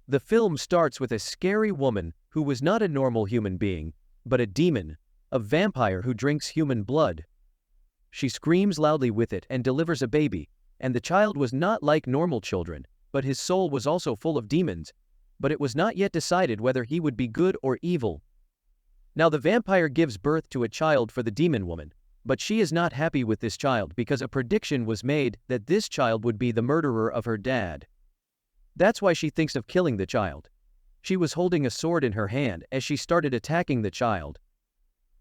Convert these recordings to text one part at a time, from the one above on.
The film starts with a scary woman who was not a normal human being, but a demon, a vampire who drinks human blood. She screams loudly with it and delivers a baby, and the child was not like normal children, but his soul was also full of demons, but it was not yet decided whether he would be good or evil. Now the vampire gives birth to a child for the demon woman, but she is not happy with this child because a prediction was made that this child would be the murderer of her dad. That's why she thinks of killing the child. She was holding a sword in her hand as she started attacking the child.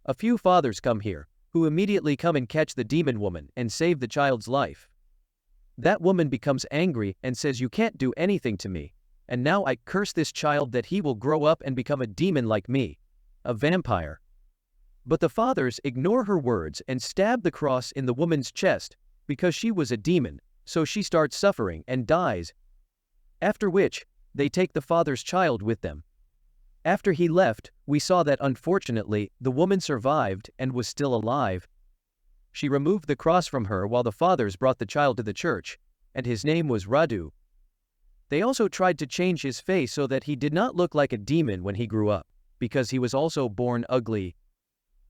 A few fathers come here, who immediately come and catch the demon woman and save the child's life. That woman becomes angry and says, "You can't do anything to me, and now I curse this child that he will grow up and become a demon like me, a vampire." But the fathers ignore her words and stab the cross in the woman's chest because she was a demon, so she starts suffering and dies. After which, they take the father's child with them. After he left, we saw that unfortunately, the woman survived and was still alive. She removed the cross from her while the fathers brought the child to the church, and his name was Radu. They also tried to change his face so that he did not look like a demon when he grew up, because he was also born ugly.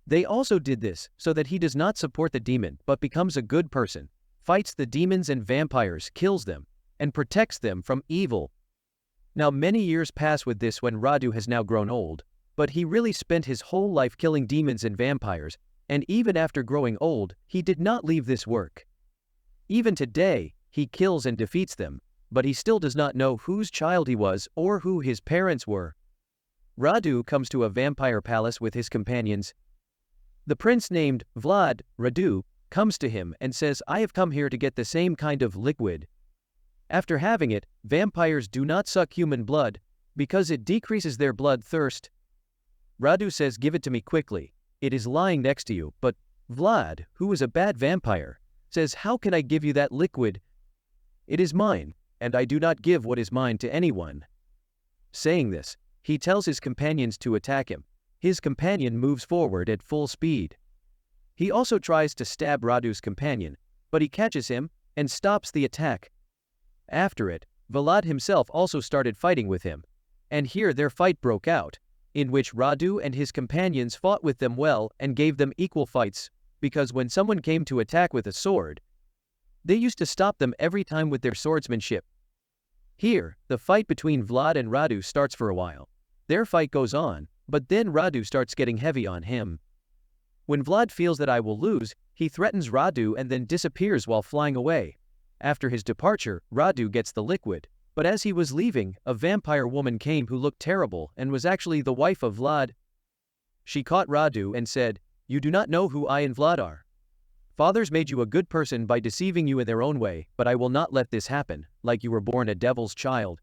They also did this so that he does not support the demon but becomes a good person, fights the demons and vampires, kills them, and protects them from evil. Now many years pass with this when Radu has now grown old, but he really spent his whole life killing demons and vampires, and even after growing old, he did not leave this work. Even today, he kills and defeats them, but he still does not know whose child he was or who his parents were. Radu comes to a vampire palace with his companions. The prince named Vlad, Radu, comes to him and says, "I have come here to get the same kind of liquid." After having it, vampires do not suck human blood, because it decreases their blood thirst. Radu says, "Give it to me quickly. It is lying next to you," but Vlad, who is a bad vampire, says, "How can I give you that liquid? It is mine, and I do not give what is mine to anyone." Saying this, he tells his companions to attack him. His companion moves forward at full speed. He also tries to stab Radu's companion, but he catches him and stops the attack. After it, Vlad himself also started fighting with him, and here their fight broke out, in which Radu and his companions fought with them well and gave them equal fights, because when someone came to attack with a sword, they used to stop them every time with their swordsmanship. Here, the fight between Vlad and Radu starts for a while. Their fight goes on, but then Radu starts getting heavy on him. When Vlad feels that I will lose, he threatens Radu and then disappears while flying away. After his departure, Radu gets the liquid, but as he was leaving, a vampire woman came who looked terrible and was actually the wife of Vlad. She caught Radu and said, "You do not know who I and Vlad are. Fathers made you a good person by deceiving you in their own way, but I will not let this happen, like you were born a devil's child.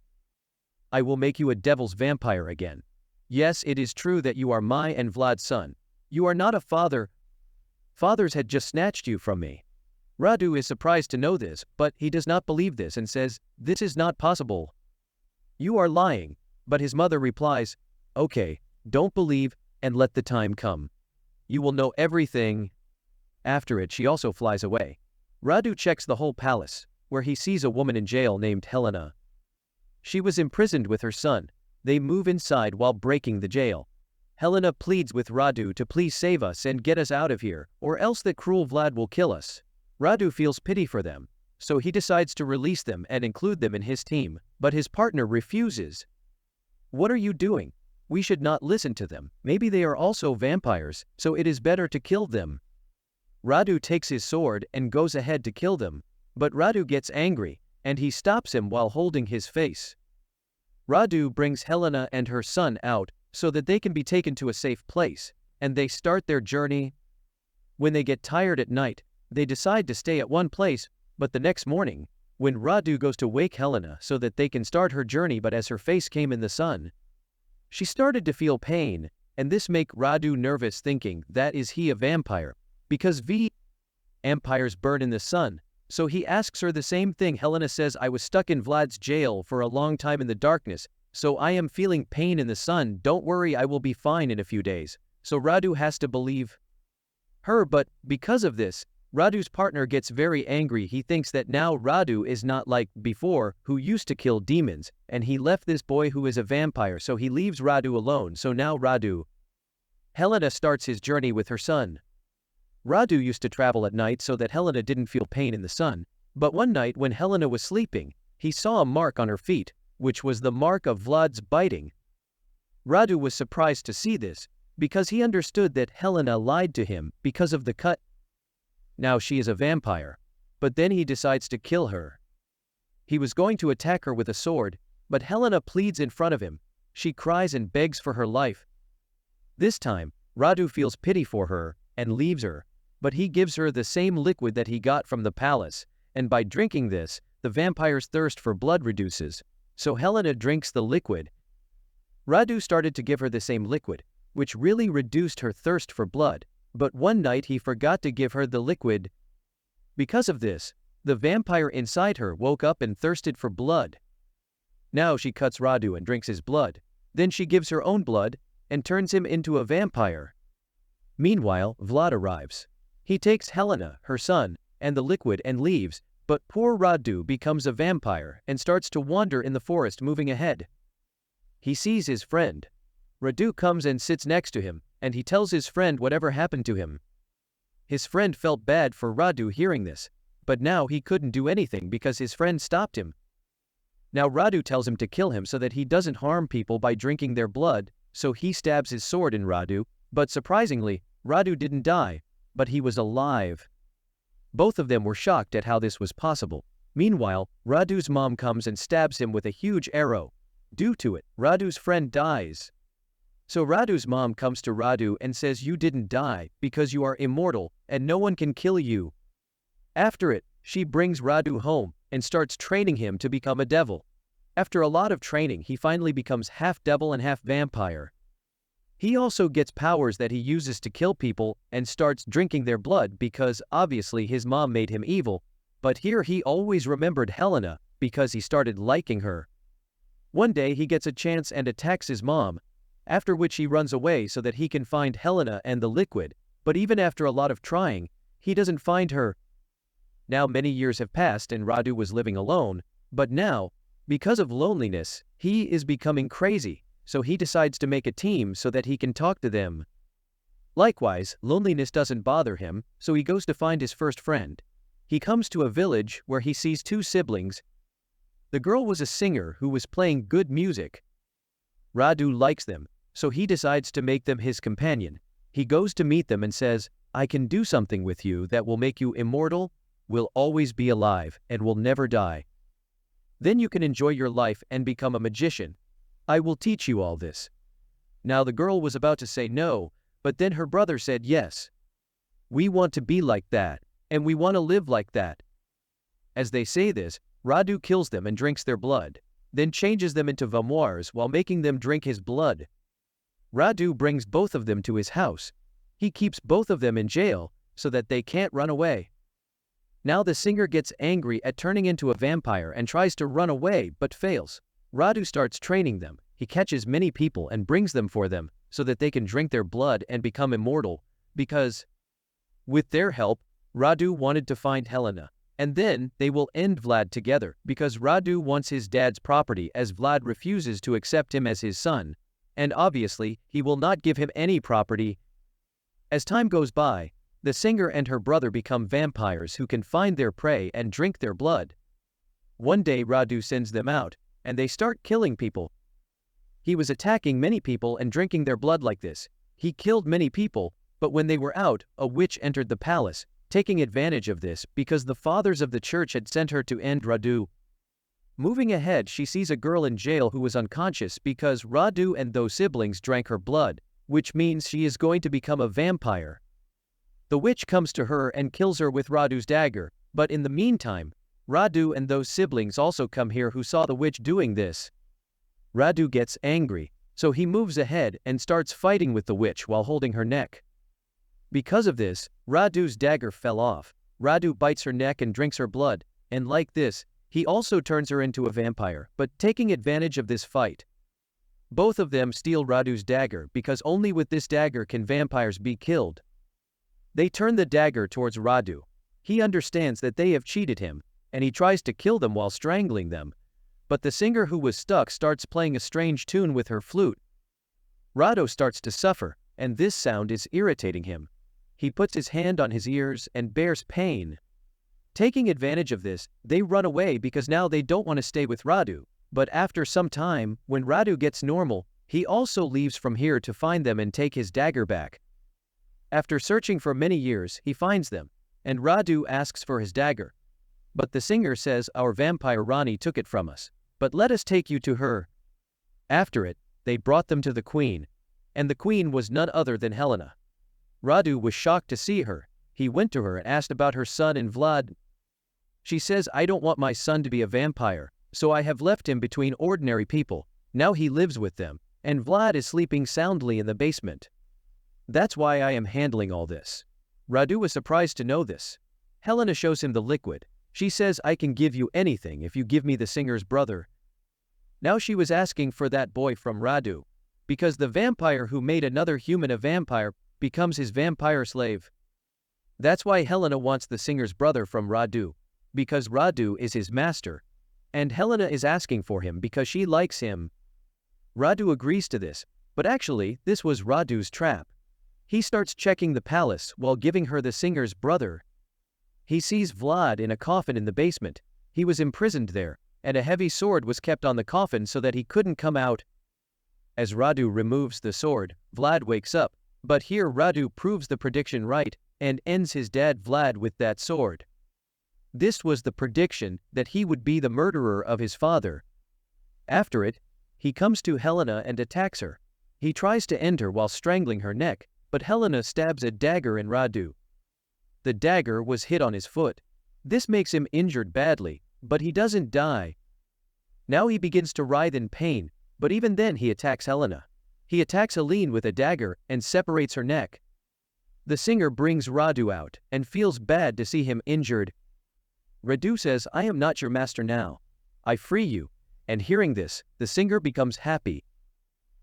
I will make you a devil's vampire again. Yes, it is true that you are my and Vlad's son. You are not a father. Fathers had just snatched you from me." Radu is surprised to know this, but he does not believe this and says, "This is not possible. You are lying." But his mother replies, "Okay, don't believe and let the time come. You will know everything." After it, she also flies away. Radu checks the whole palace, where he sees a woman in jail named Helena. She was imprisoned with her son. They move inside while breaking the jail. Helena pleads with Radu to please save us and get us out of here, or else that cruel Vlad will kill us. Radu feels pity for them, so he decides to release them and include them in his team, but his partner refuses. "What are you doing? We should not listen to them. Maybe they are also vampires, so it is better to kill them." Radu takes his sword and goes ahead to kill them, but Radu gets angry, and he stops him while holding his face. Radu brings Helena and her son out so that they can be taken to a safe place, and they start their journey. When they get tired at night, they decide to stay at one place, but the next morning, when Radu goes to wake Helena so that they can start her journey, but as her face came in the sun, she started to feel pain, and this make Radu nervous, thinking that is he a vampire, because vampires burn in the sun, so he asks her the same thing. Helena says, "I was stuck in Vlad's jail for a long time in the darkness, so I am feeling pain in the sun. Don't worry, I will be fine in a few days." So Radu has to believe her, but because of this, Radu's partner gets very angry. He thinks that now Radu is not like before, who used to kill demons, and he left this boy who is a vampire, so he leaves Radu alone. So now Helena starts his journey with her son. Radu used to travel at night so that Helena didn't feel pain in the sun, but one night when Helena was sleeping, he saw a mark on her feet, which was the mark of Vlad's biting. Radu was surprised to see this, because he understood that Helena lied to him because of the cut. Now she is a vampire, but then he decides to kill her. He was going to attack her with a sword, but Helena pleads in front of him. She cries and begs for her life. This time, Radu feels pity for her and leaves her, but he gives her the same liquid that he got from the palace, and by drinking this, the vampire's thirst for blood reduces. So Helena drinks the liquid. Radu started to give her the same liquid, which really reduced her thirst for blood, but one night he forgot to give her the liquid. Because of this, the vampire inside her woke up and thirsted for blood. Now she cuts Radu and drinks his blood. Then she gives her own blood and turns him into a vampire. Meanwhile, Vlad arrives. He takes Helena, her son, and the liquid and leaves, but poor Radu becomes a vampire and starts to wander in the forest, moving ahead. He sees his friend. Radu comes and sits next to him, and he tells his friend whatever happened to him. His friend felt bad for Radu hearing this, but now he couldn't do anything because his friend stopped him. Now Radu tells him to kill him so that he doesn't harm people by drinking their blood, so he stabs his sword in Radu, but surprisingly, Radu didn't die, but he was alive. Both of them were shocked at how this was possible. Meanwhile, Radu's mom comes and stabs him with a huge arrow. Due to it, Radu's friend dies. So Radu's mom comes to Radu and says, "You didn't die because you are immortal and no one can kill you." After it, she brings Radu home and starts training him to become a devil. After a lot of training, he finally becomes half devil and half vampire. He also gets powers that he uses to kill people and starts drinking their blood because obviously his mom made him evil, but here he always remembered Helena because he started liking her. One day he gets a chance and attacks his mom, after which he runs away so that he can find Helena and the liquid, but even after a lot of trying, he doesn't find her. Now many years have passed and Radu was living alone, but now, because of loneliness, he is becoming crazy, so he decides to make a team so that he can talk to them. Likewise, loneliness doesn't bother him, so he goes to find his first friend. He comes to a village where he sees two siblings. The girl was a singer who was playing good music. Radu likes them, so he decides to make them his companion. He goes to meet them and says, "I can do something with you that will make you immortal, will always be alive, and will never die. Then you can enjoy your life and become a magician. I will teach you all this." Now the girl was about to say no, but then her brother said yes. "We want to be like that, and we want to live like that." As they say this, Radu kills them and drinks their blood, then changes them into vampires while making them drink his blood. Radu brings both of them to his house. He keeps both of them in jail so that they can't run away. Now the singer gets angry at turning into a vampire and tries to run away but fails. Radu starts training them. He catches many people and brings them for them so that they can drink their blood and become immortal, because with their help, Radu wanted to find Helena. And then they will end Vlad together because Radu wants his dad's property as Vlad refuses to accept him as his son, and obviously he will not give him any property. As time goes by, the singer and her brother become vampires who can find their prey and drink their blood. One day Radu sends them out, and they start killing people. He was attacking many people and drinking their blood like this. He killed many people, but when they were out, a witch entered the palace, taking advantage of this because the fathers of the church had sent her to end Radu. Moving ahead, she sees a girl in jail who was unconscious because Radu and those siblings drank her blood, which means she is going to become a vampire. The witch comes to her and kills her with Radu's dagger, but in the meantime, Radu and those siblings also come here who saw the witch doing this. Radu gets angry, so he moves ahead and starts fighting with the witch while holding her neck. Because of this, Radu's dagger fell off. Radu bites her neck and drinks her blood, and like this, he also turns her into a vampire, but taking advantage of this fight. Both of them steal Radu's dagger because only with this dagger can vampires be killed. They turn the dagger towards Radu. He understands that they have cheated him, and he tries to kill them while strangling them. But the singer who was stuck starts playing a strange tune with her flute. Radu starts to suffer, and this sound is irritating him. He puts his hand on his ears and bears pain. Taking advantage of this, they run away because now they don't want to stay with Radu. But after some time, when Radu gets normal, he also leaves from here to find them and take his dagger back. After searching for many years, he finds them, and Radu asks for his dagger. But the singer says, "Our vampire Rani took it from us, but let us take you to her." After it, they brought them to the queen, and the queen was none other than Helena. Radu was shocked to see her. He went to her and asked about her son and Vlad. She says, "I don't want my son to be a vampire, so I have left him between ordinary people. Now he lives with them, and Vlad is sleeping soundly in the basement. That's why I am handling all this." Radu was surprised to know this. Helena shows him the liquid. She says, "I can give you anything if you give me the singer's brother." Now she was asking for that boy from Radu, because the vampire who made another human a vampire becomes his vampire slave. That's why Helena wants the singer's brother from Radu, because Radu is his master, and Helena is asking for him because she likes him. Radu agrees to this, but actually this was Radu's trap. He starts checking the palace while giving her the singer's brother. He sees Vlad in a coffin in the basement. He was imprisoned there, and a heavy sword was kept on the coffin so that he couldn't come out. As Radu removes the sword, Vlad wakes up, but here Radu proves the prediction right and ends his dad Vlad with that sword. This was the prediction that he would be the murderer of his father. After it, he comes to Helena and attacks her. He tries to end her while strangling her neck, but Helena stabs a dagger in Radu. The dagger was hit on his foot. This makes him injured badly, but he doesn't die. Now he begins to writhe in pain, but even then he attacks Helena. He attacks Helene with a dagger and separates her neck. The singer brings Radu out and feels bad to see him injured. Radu says, "I am not your master now. I free you," and hearing this, the singer becomes happy.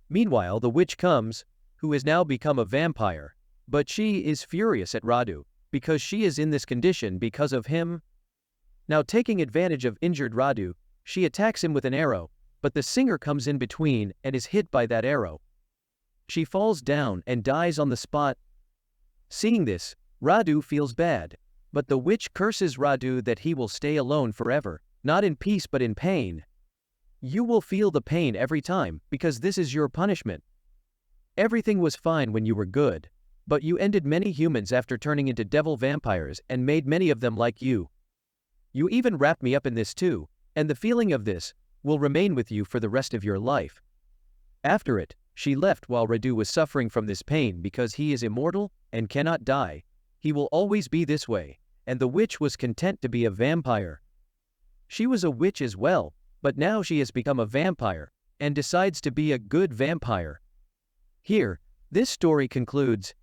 Meanwhile, the witch comes, who has now become a vampire, but she is furious at Radu, because she is in this condition because of him. Now taking advantage of injured Radu, she attacks him with an arrow, but the singer comes in between and is hit by that arrow. She falls down and dies on the spot. Seeing this, Radu feels bad, but the witch curses Radu that he will stay alone forever, not in peace but in pain. "You will feel the pain every time, because this is your punishment. Everything was fine when you were good, but you ended many humans after turning into devil vampires and made many of them like you. You even wrapped me up in this too, and the feeling of this will remain with you for the rest of your life." After it, she left while Radu was suffering from this pain because he is immortal and cannot die. He will always be this way, and the witch was content to be a vampire. She was a witch as well, but now she has become a vampire, and decides to be a good vampire. Here, this story concludes.